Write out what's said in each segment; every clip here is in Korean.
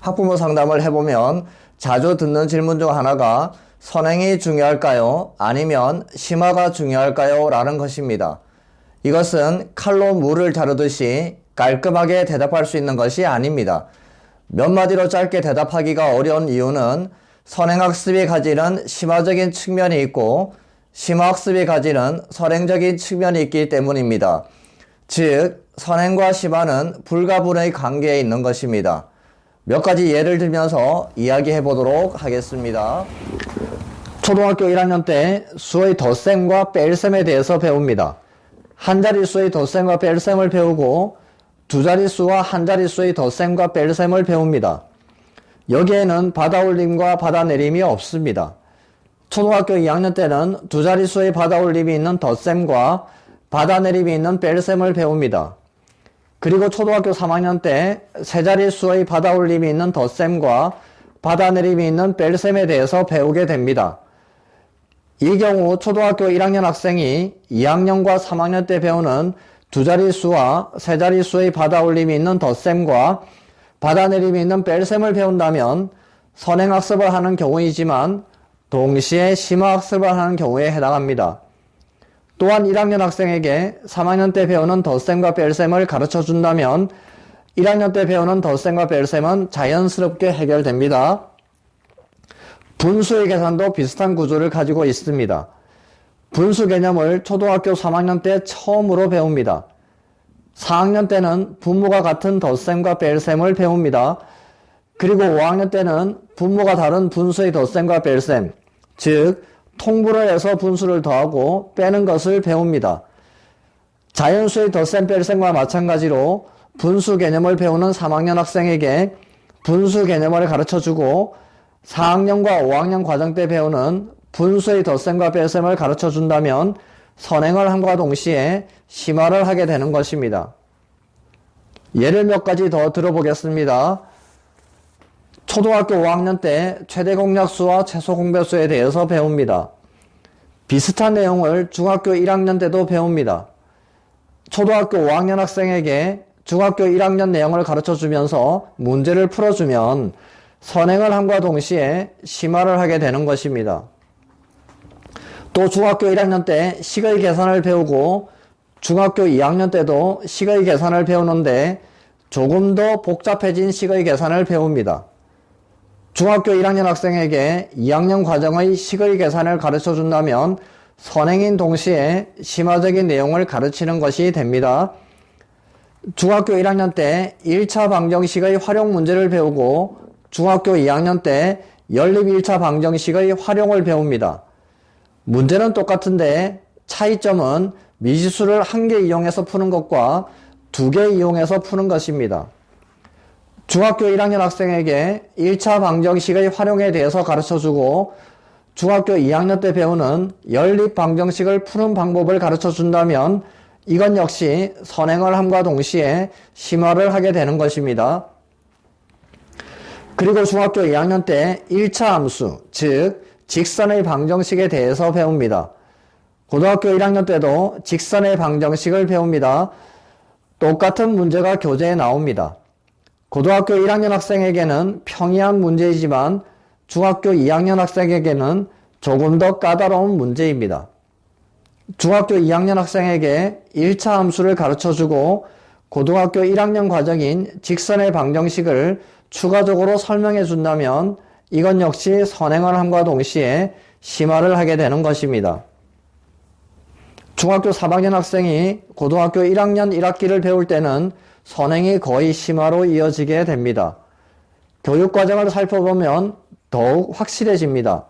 학부모 상담을 해보면 자주 듣는 질문 중 하나가 선행이 중요할까요? 아니면 심화가 중요할까요? 라는 것입니다. 이것은 칼로 물을 자르듯이 깔끔하게 대답할 수 있는 것이 아닙니다. 몇 마디로 짧게 대답하기가 어려운 이유는 선행학습이 가지는 심화적인 측면이 있고 심화학습이 가지는 선행적인 측면이 있기 때문입니다. 즉, 선행과 심화는 불가분의 관계에 있는 것입니다. 몇 가지 예를 들면서 이야기해 보도록 하겠습니다. 초등학교 1학년 때 수의 덧셈과 뺄셈에 대해서 배웁니다. 한 자릿수의 덧셈과 뺄셈을 배우고 두 자릿수와 한 자릿수의 덧셈과 뺄셈을 배웁니다. 여기에는 받아올림과 받아내림이 없습니다. 초등학교 2학년 때는 두 자릿수의 받아올림이 있는 덧셈과 받아내림이 있는 뺄셈을 배웁니다. 그리고 초등학교 3학년 때 세 자릿수의 받아올림이 있는 덧셈과 받아내림이 있는 뺄셈에 대해서 배우게 됩니다. 이 경우 초등학교 1학년 학생이 2학년과 3학년 때 배우는 두 자릿수와 세 자릿수의 받아올림이 있는 덧셈과 받아내림이 있는 뺄셈을 배운다면 선행학습을 하는 경우이지만 동시에 심화학습을 하는 경우에 해당합니다. 또한 1학년 학생에게 3학년 때 배우는 덧셈과 뺄셈을 가르쳐 준다면 1학년 때 배우는 덧셈과 뺄셈은 자연스럽게 해결됩니다. 분수의 계산도 비슷한 구조를 가지고 있습니다. 분수 개념을 초등학교 3학년 때 처음으로 배웁니다. 4학년 때는 분모가 같은 덧셈과 뺄셈을 배웁니다. 그리고 5학년 때는 분모가 다른 분수의 덧셈과 뺄셈, 즉 통분을 해서 분수를 더하고 빼는 것을 배웁니다. 자연수의 덧셈 뺄셈과 마찬가지로 분수 개념을 배우는 3학년 학생에게 분수 개념을 가르쳐주고 4학년과 5학년 과정 때 배우는 분수의 덧셈과 뺄셈을 가르쳐 준다면 선행을 함과 동시에 심화를 하게 되는 것입니다. 예를 몇 가지 더 들어보겠습니다. 초등학교 5학년 때 최대 공약수와 최소 공배수에 대해서 배웁니다. 비슷한 내용을 중학교 1학년 때도 배웁니다. 초등학교 5학년 학생에게 중학교 1학년 내용을 가르쳐 주면서 문제를 풀어주면 선행을 함과 동시에 심화를 하게 되는 것입니다. 또 중학교 1학년 때 식의 계산을 배우고 중학교 2학년 때도 식의 계산을 배우는데 조금 더 복잡해진 식의 계산을 배웁니다. 중학교 1학년 학생에게 2학년 과정의 식의 계산을 가르쳐 준다면 선행인 동시에 심화적인 내용을 가르치는 것이 됩니다. 중학교 1학년 때 1차 방정식의 활용 문제를 배우고 중학교 2학년 때 연립 1차 방정식의 활용을 배웁니다. 문제는 똑같은데 차이점은 미지수를 한 개 이용해서 푸는 것과 두 개 이용해서 푸는 것입니다. 중학교 1학년 학생에게 1차 방정식의 활용에 대해서 가르쳐주고 중학교 2학년 때 배우는 연립 방정식을 푸는 방법을 가르쳐 준다면 이건 역시 선행을 함과 동시에 심화를 하게 되는 것입니다. 그리고 중학교 2학년 때 1차 함수, 즉 직선의 방정식에 대해서 배웁니다. 고등학교 1학년 때도 직선의 방정식을 배웁니다. 똑같은 문제가 교재에 나옵니다. 고등학교 1학년 학생에게는 평이한 문제이지만 중학교 2학년 학생에게는 조금 더 까다로운 문제입니다. 중학교 2학년 학생에게 1차 함수를 가르쳐주고 고등학교 1학년 과정인 직선의 방정식을 추가적으로 설명해 준다면 이건 역시 선행을 함과 동시에 심화를 하게 되는 것입니다. 중학교 3학년 학생이 고등학교 1학년 1학기를 배울 때는 선행이 거의 심화로 이어지게 됩니다. 교육과정을 살펴보면 더욱 확실해집니다.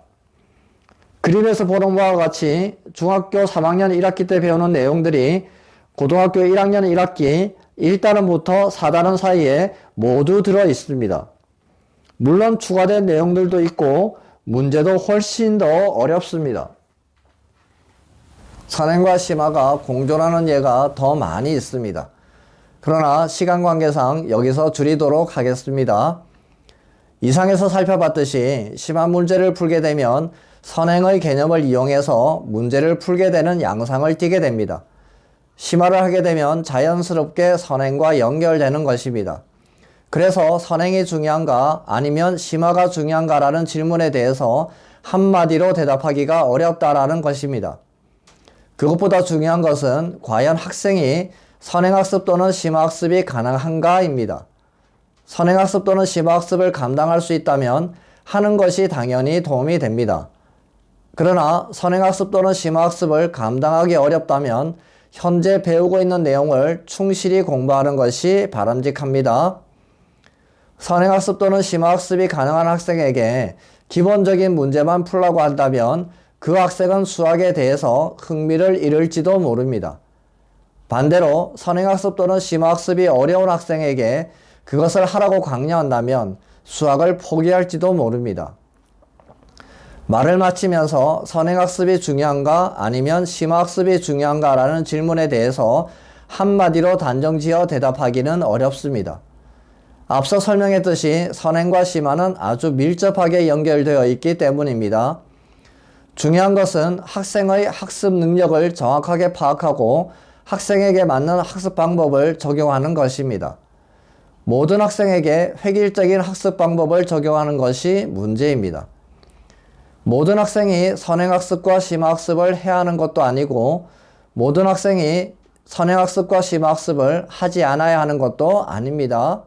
그림에서 보는 바와 같이 중학교 3학년 1학기 때 배우는 내용들이 고등학교 1학년 1학기 1단원부터 4단원 사이에 모두 들어 있습니다. 물론 추가된 내용들도 있고 문제도 훨씬 더 어렵습니다. 선행과 심화가 공존하는 예가 더 많이 있습니다. 그러나 시간 관계상 여기서 줄이도록 하겠습니다. 이상에서 살펴봤듯이 심화 문제를 풀게 되면 선행의 개념을 이용해서 문제를 풀게 되는 양상을 띠게 됩니다. 심화를 하게 되면 자연스럽게 선행과 연결되는 것입니다. 그래서 선행이 중요한가 아니면 심화가 중요한가라는 질문에 대해서 한마디로 대답하기가 어렵다라는 것입니다. 그것보다 중요한 것은 과연 학생이 선행학습 또는 심화학습이 가능한가입니다. 선행학습 또는 심화학습을 감당할 수 있다면 하는 것이 당연히 도움이 됩니다. 그러나 선행학습 또는 심화학습을 감당하기 어렵다면 현재 배우고 있는 내용을 충실히 공부하는 것이 바람직합니다. 선행학습 또는 심화학습이 가능한 학생에게 기본적인 문제만 풀라고 한다면 그 학생은 수학에 대해서 흥미를 잃을지도 모릅니다. 반대로 선행학습 또는 심화학습이 어려운 학생에게 그것을 하라고 강요한다면 수학을 포기할지도 모릅니다. 말을 마치면서 선행학습이 중요한가 아니면 심화학습이 중요한가 라는 질문에 대해서 한마디로 단정지어 대답하기는 어렵습니다. 앞서 설명했듯이 선행과 심화는 아주 밀접하게 연결되어 있기 때문입니다. 중요한 것은 학생의 학습 능력을 정확하게 파악하고 학생에게 맞는 학습 방법을 적용하는 것입니다. 모든 학생에게 획일적인 학습 방법을 적용하는 것이 문제입니다. 모든 학생이 선행학습과 심화학습을 해야 하는 것도 아니고 모든 학생이 선행학습과 심화학습을 하지 않아야 하는 것도 아닙니다.